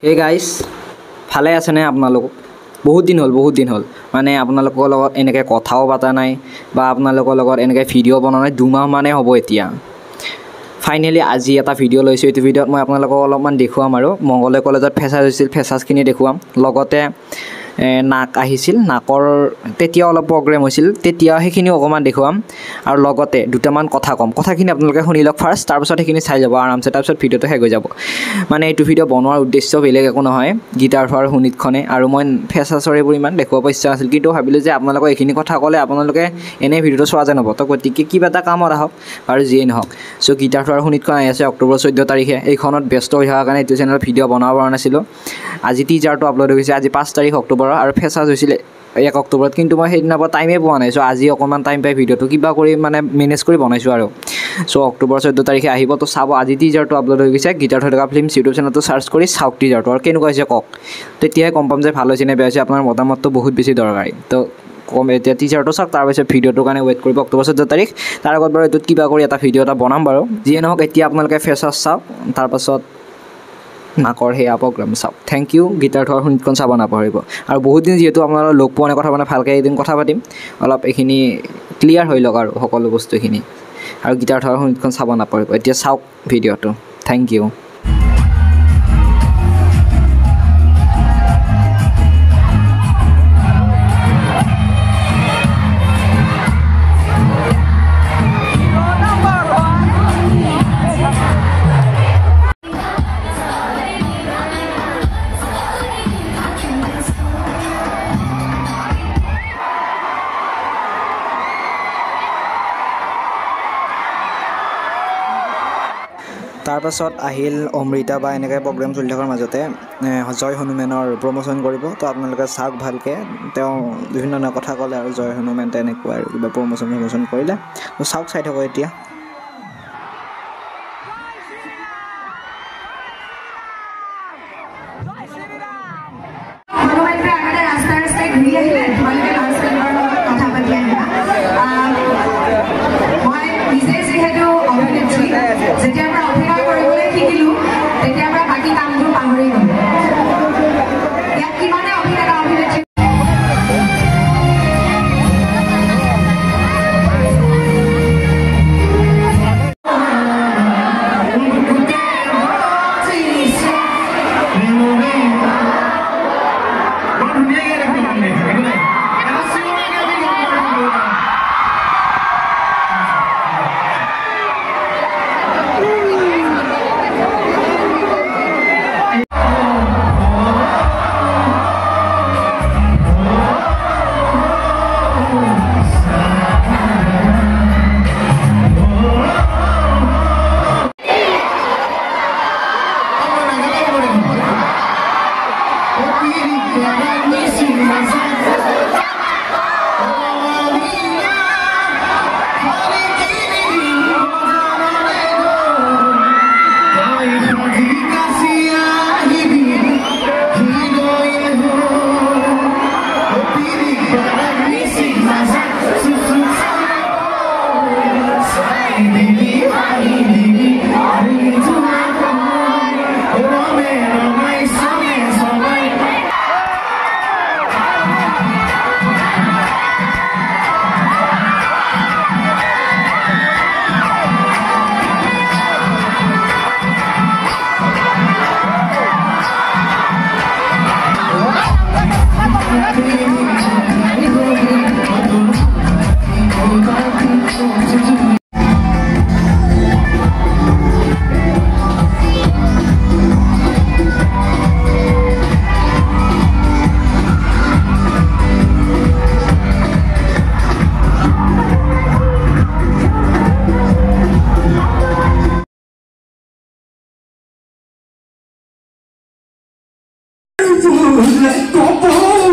Hey guys ভালে আছেনে আপোনালোক বহুত দিন হ'ল মানে আপোনালোকৰ লগত এনেকৈ কথাও পতা নাই বা আপোনালোকৰ লগত এনেকৈ ভিডিঅ' বনোৱা নাই 2 মাহ মানে হ'ব এতিয়া ফাইনেলি আজি এটা ভিডিঅ' লৈছোঁ এইটো ভিডিঅ'ত মই আপোনালোকক অলপমান দেখুৱাম আৰু মংগলদৈ কলেজত ফেচাছ হৈছিল ফেচাছখিনি দেখুৱাম লগতে নাক আহিছিল নাকৰ তেতিয়া অলপ প্ৰগ্ৰেম হৈছিল তেতিয়া সেইখিনি অকমান দেখুৱাম আৰু লগতে দুটামান কথা কম কথাখিনি আপোনালোকে শুনি লওক ফাৰ্ষ্ট তাৰপিছত সেইখিনি চাই যাব আৰামছে তাৰপিছত ভিডিঅ'টো শেষ হৈ যাব মানে এইটো ভিডিঅ' বনোৱাৰ উদ্দেশ্য বেলেগ একো নহয় গীটাৰ ধোৱাৰ শুনিতখনে আৰু মই ফেচাছৰ এইবোৰ ইমান দেখুৱাব ইচ্ছা আছিল কিন্তু ভাবিলোঁ যে আপোনালোকক এইখিনি কথা ক'লে আপোনালোকে এনেই ভিডিঅ'টো চোৱা যেন হ'ব তো গতিকে কিবা এটা কামত আহক আৰু যিয়েই নহওক চ' গীটাৰ ধোৱাৰ শুনিতখন আহি আছে অক্টোবৰ 14 তাৰিখে এইখনত ব্যস্ত হৈ থকাৰ কাৰণে এইটো চেনেলত ভিডিঅ' বনাব পৰা নাছিলোঁ আজি টিজাৰটো আপলোড হৈ গৈছে আজি 5 তাৰিখ অক্টোবৰ আৰু ফেচাছ হৈছিলে 1 অক্টোবৰত কিন্তু মই সেইদিনাৰ পৰা টাইমেই পোৱা নাই চ' আজি অকণমান টাইম পাই ভিডিঅ'টো কিবা কৰি মানে মেনেজ কৰি বনাইছোঁ আৰু চ' অক্টোবৰ 14 তাৰিখে আহিব তো চাব আজি টিজাৰটো আপলোড হৈ গৈছে গীটাৰ থকা ফিল্ম ইউটিউব চেনেলটো চাৰ্চ কৰি চাওক টিজাৰটো আৰু কেনেকুৱা হৈছে কওক তেতিয়াহে গম পাম যে ভাল হৈছে নে বেয়া হৈছে আপোনাৰ মতামতটো বহুত বেছি দৰকাৰী তো কম এতিয়া টিজাৰটো চাওক তাৰপিছত ভিডিঅ'টোৰ কাৰণে ৱেইট কৰিব অক্টোবৰ 14 তাৰিখ তাৰ আগত বাৰু এইটোত কিবা কৰি এটা ভিডিঅ' এটা বনাম বাৰু যিয়ে নহওক এতিয়া আপোনালোকে ফেচাছ চাওক তাৰপাছত নাকৰ সেয়া প্ৰগ্ৰাম চাওক থেংক ইউ গীটাৰ ধোৱাৰ শুনিতখন চাব নাপাহৰিব আৰু বহুত দিন যিহেতু আপোনালোকৰ লগ পোৱা নাই কথা মানে ভালকৈ এদিন কথা পাতিম অলপ এইখিনি ক্লিয়াৰ হৈ লওক আৰু সকলো বস্তুখিনি আৰু গীটাৰ ধোৱাৰ শুনিতখন চাব নাপাহৰিব এতিয়া চাওক ভিডিঅ'টো থেংক ইউ তাৰপাছত আহিল অমৃতা বা এনেকৈ প্ৰগ্ৰেম চলি থকাৰ মাজতে জয় হনুমেনৰ প্ৰমোশ্যন কৰিব তো আপোনালোকে চাওক ভালকৈ তেওঁ বিভিন্ন ধৰণৰ কথা ক'লে আৰু জয় হনুমেন তেনেকুৱা আৰু কিবা প্ৰমোশ্যন কৰিলে তো চাওক চাই থাকক এতিয়া Let go.